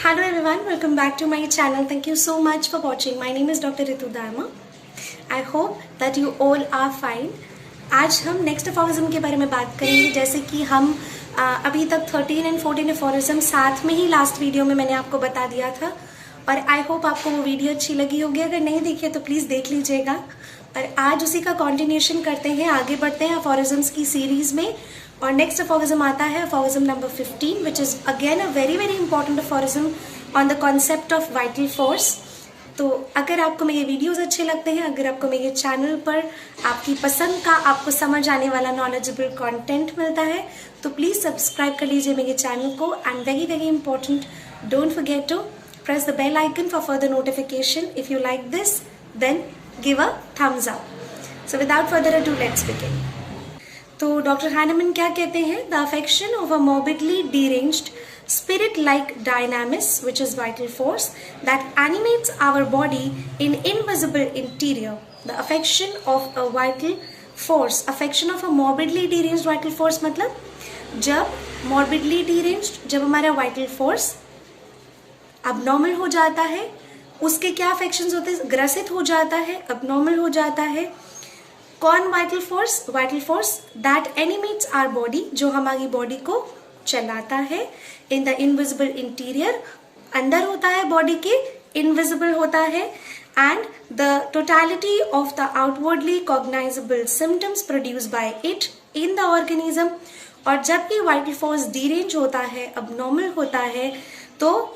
Hello everyone, welcome back to my channel. Thank you so much for watching. My name is Dr. Ritu Dharma. I hope that you all are fine. आज हम next aphorism के बारे में बात करेंगे। जैसे कि हम अभी तक 13 एंड 14 अफोरिज्म साथ में ही लास्ट वीडियो में मैंने आपको बता दिया था और आई होप आपको वो वीडियो अच्छी लगी होगी। अगर नहीं देखी है तो प्लीज़ देख लीजिएगा। और आज उसी का कंटिन्यूशन करते हैं, आगे बढ़ते हैं अफोरिज्म्स की सीरीज में। और नेक्स्ट अफोरिज्म आता है aphorism number 15 which is again a very very important aphorism on the concept of vital force. तो अगर आपको मेरे वीडियोस अच्छे लगते हैं, अगर आपको मेरे चैनल पर आपकी पसंद का, आपको समझ आने वाला नॉलेजेबल कंटेंट मिलता है तो प्लीज़ सब्सक्राइब कर लीजिए मेरे चैनल को। And very very important, don't forget to press the bell icon for further notification. If you like this, then give a thumbs up. So without further ado, let's begin. तो doctor Hahnemann क्या कहते हैं? The affection of a morbidly deranged spirit-like dynamis, which is vital force, that animates our body in invisible interior. The affection of a vital force, affection of a morbidly deranged vital force मतलब जब morbidly deranged, जब हमारा vital force abnormal हो जाता है, उसके क्या affections होते हैं? ग्रसित हो जाता है, अबनॉर्मल हो जाता है। कौन vital force? Vital force that animates our body, जो हमारी बॉडी को चलाता है। इन द इनविजिबल इंटीरियर, अंदर होता है बॉडी के, इनविजिबल होता है। And the totality of the outwardly cognisable symptoms produce by it in the organism. और जब ये वाइटल फोर्स डीरेंज होता है, अबनॉर्मल होता है, तो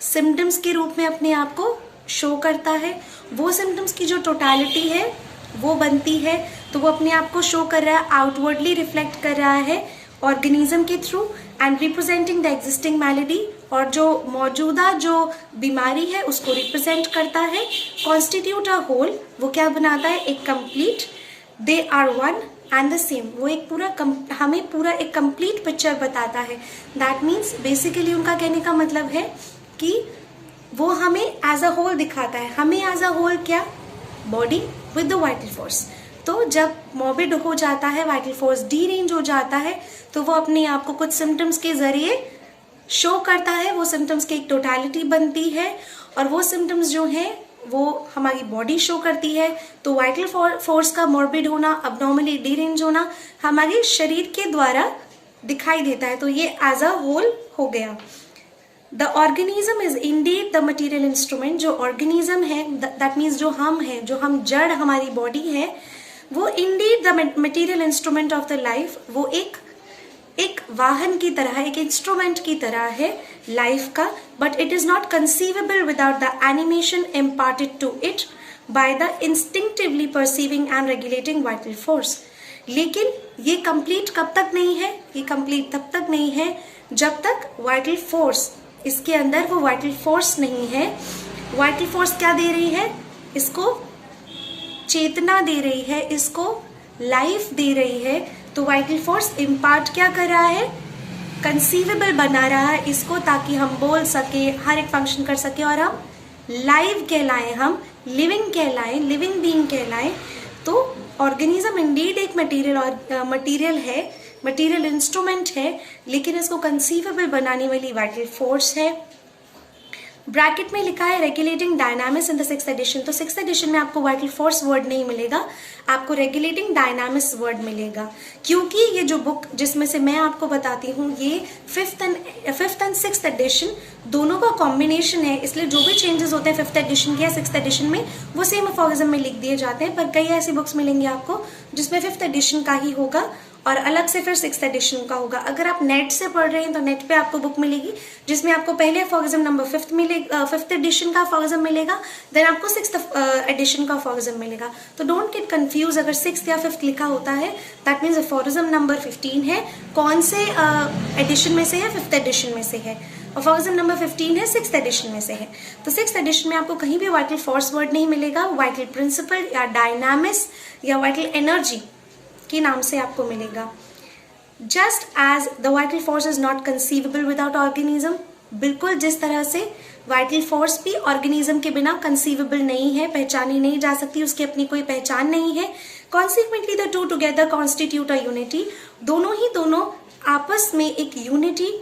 सिम्टम्स के रूप में अपने आप को शो करता है। वो सिम्टम्स की जो टोटलिटी है वो बनती है, तो वो अपने आप को शो कर रहा है, आउटवर्डली रिफ्लेक्ट कर रहा है ऑर्गेनिज्म के through and representing the existing malady, और जो मौजूदा जो बीमारी है उसको रिप्रेजेंट करता है। कॉन्स्टिट्यूट अ होल, वो क्या बनाता है? एक complete. They are one and the same, वो एक पूरा हमें पूरा एक कंप्लीट पिक्चर बताता है। दैट मीन्स बेसिकली उनका कहने का मतलब है कि वो हमें एज अ होल दिखाता है। हमें एज अ होल क्या? Body with the vital force. तो जब मॉर्बिड हो जाता है, वाइटल फोर्स डीरेंज हो जाता है, तो वो अपने आप को कुछ सिम्टम्स के जरिए शो करता है। वो सिम्टम्स की एक टोटलिटी बनती है और वो सिम्टम्स जो हैं वो हमारी बॉडी शो करती है। तो वाइटल फोर्स का मॉर्बिड होना, अबनॉर्मली डीरेंज होना हमारे शरीर के द्वारा दिखाई देता है। तो ये एज अ होल हो गया। The organism is indeed the material instrument। जो organism है, that means जो हम हैं, जो हम जड़ हमारी बॉडी है, वो indeed the material instrument of the life, वो एक वाहन की तरह है, एक इंस्ट्रूमेंट की तरह है लाइफ का। But it is not conceivable without the animation imparted to it by the instinctively perceiving and regulating vital force। लेकिन ये कंप्लीट कब तक नहीं है? ये कंप्लीट तब तक नहीं है जब तक वाइटल फोर्स, इसके अंदर वो वाइटल फोर्स नहीं है। वाइटल फोर्स क्या दे रही है? इसको चेतना दे रही है, इसको लाइफ दे रही है। तो वाइटल फोर्स इम्पार्ट क्या कर रहा है? कंसीवेबल बना रहा है इसको, ताकि हम बोल सके, हर एक फंक्शन कर सके और हम लाइव कहलाएं, हम लिविंग कहलाएं, लिविंग बीइंग कहलाएं। तो ऑर्गेनिज्म इंडीड एक मटीरियल है, मटीरियल इंस्ट्रूमेंट है, लेकिन इसको कंसीवेबल बनाने वाली वाइटल फोर्स है। ब्रैकेट में लिखा है regulating dynamics in the 6th edition. तो 6th एडिशन में आपको वाइटल फोर्स वर्ड नहीं मिलेगा, आपको रेगुलेटिंग डायनामिक्स वर्ड मिलेगा। क्योंकि ये जो बुक जिसमें से मैं आपको बताती हूँ, ये 5th एंड 6th एडिशन दोनों का कॉम्बिनेशन है, इसलिए जो भी चेंजेस होते हैं 5th एडिशन के या 6th एडिशन में वो सेम अफोरिज्म में लिख दिए जाते हैं। पर कई ऐसी बुक्स मिलेंगी आपको जिसमें 5th एडिशन का ही होगा और अलग से फिर 6th एडिशन का होगा। अगर आप नेट से पढ़ रहे हैं तो नेट पे आपको बुक मिलेगी जिसमें आपको पहले अफोरिज्म नंबर 5th एडिशन का अफोरिज्म मिलेगा, देन आपको 6th एडिशन का अफोरिज्म मिलेगा। तो डोंट गेट कंफ्यूज, अगर 6th या 5th लिखा होता है दैट मीन्स अफोरिज्म नंबर 15 है। कौन से एडिशन में से है? 5th एडिशन में से है। अफोरिज्म नंबर 15 है, 6th एडिशन में से है। तो 6th एडिशन में आपको कहीं भी वाइटल फोर्स वर्ड नहीं मिलेगा, वाइटल प्रिंसिपल या डायनामिक्स या वाइटल एनर्जी के नाम से आपको मिलेगा। Just as the vital force is not conceivable without organism, बिल्कुल जिस तरह से वाइटल फोर्स भी ऑर्गेनिज्म के बिना कंसीवेबल नहीं है, पहचानी नहीं जा सकती, उसकी अपनी कोई पहचान नहीं है। Consequently the two together constitute a unity, दोनों आपस में एक यूनिटी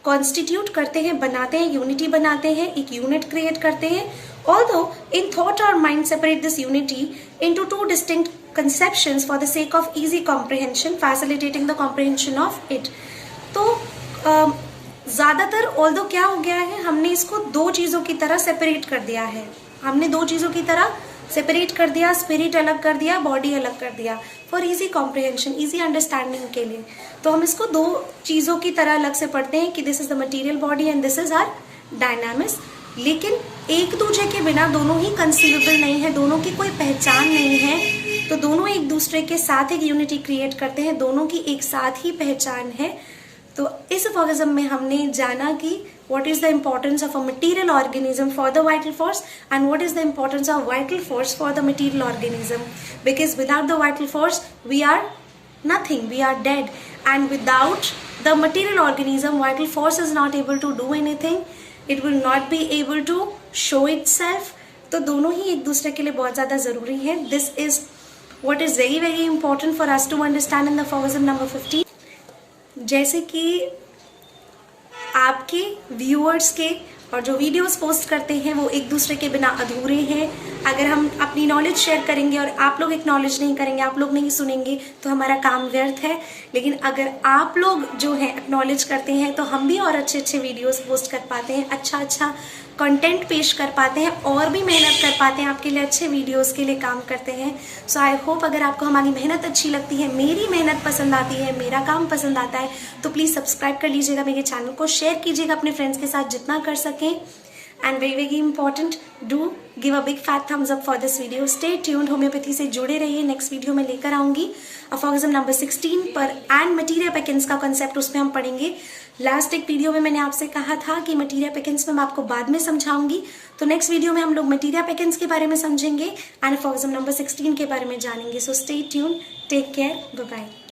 कॉन्स्टिट्यूट करते हैं, बनाते हैं, यूनिटी बनाते हैं, एक यूनिट क्रिएट करते हैं. Although in thought or mind separate this unity into two distinct conceptions for the sake of easy comprehension, facilitating the comprehension of it. तो ज़्यादातर ऑल्दो क्या हो गया है, हमने इसको दो चीज़ों की तरह सेपरेट कर दिया है. हमने दो चीज़ों की तरह सेपरेट कर दिया, स्पिरिट अलग कर दिया, बॉडी अलग कर दिया, for easy comprehension, easy understanding के लिए. तो हम इसको दो चीज़ों की तरह अलग से पढ़ते हैं कि this is the material body and this is our dynamics. लेकिन एक दूसरे के बिना दोनों ही कंसीवेबल नहीं है, दोनों की कोई पहचान नहीं है. तो दोनों एक दूसरे के साथ एक यूनिटी क्रिएट करते हैं, दोनों की एक साथ ही पहचान है. तो इस फॉर्म में हमने जाना कि what is the importance of a material organism for the vital force and what is the importance of vital force for the material organism, because without the vital force we are nothing, we are dead, and without the material organism vital force is not able to do anything, it will not be able to show itself. तो दोनों ही एक दूसरे के लिए बहुत ज़्यादा ज़रूरी है. This is what is very very important for us to understand in the aphorism number 15. जैसे कि आपके व्यूअर्स के और जो वीडियोस पोस्ट करते हैं वो एक दूसरे के बिना अधूरे हैं. अगर हम अपनी नॉलेज शेयर करेंगे और आप लोग एक्नॉलेज नहीं करेंगे, आप लोग नहीं सुनेंगे, तो हमारा काम व्यर्थ है. लेकिन अगर आप लोग जो है एक्नॉलेज करते हैं तो हम भी और अच्छे अच्छे वीडियोस पोस्ट कर पाते हैं, अच्छा अच्छा कंटेंट पेश कर पाते हैं और भी मेहनत कर पाते हैं, आपके लिए अच्छे वीडियोस के लिए काम करते हैं. सो आई होप अगर आपको हमारी मेहनत अच्छी लगती है, मेरी मेहनत पसंद आती है, मेरा काम पसंद आता है, तो प्लीज़ सब्सक्राइब कर लीजिएगा मेरे चैनल को, शेयर कीजिएगा अपने फ्रेंड्स के साथ जितना कर सकें. And very very important, do give a big fat Thums up for this video. Stay tuned, homeopathy से जुड़े रहिए. नेक्स्ट वीडियो में लेकर आऊँगी अफॉर्मिज्म नंबर 16 पर एंड मटीरिया पेकेंस का कंसेप्ट, उसमें हम पढ़ेंगे. लास्ट एक वीडियो में मैंने आपसे कहा था कि मटीरिया पेकेंस में मैं आपको बाद में समझाऊंगी, तो नेक्स्ट वीडियो में हम लोग मटीरिया पेकेंस के बारे में समझेंगे एंड अफॉर्मिज्म नंबर 16 के बारे में जानेंगे. So stay tuned, take care, bye bye.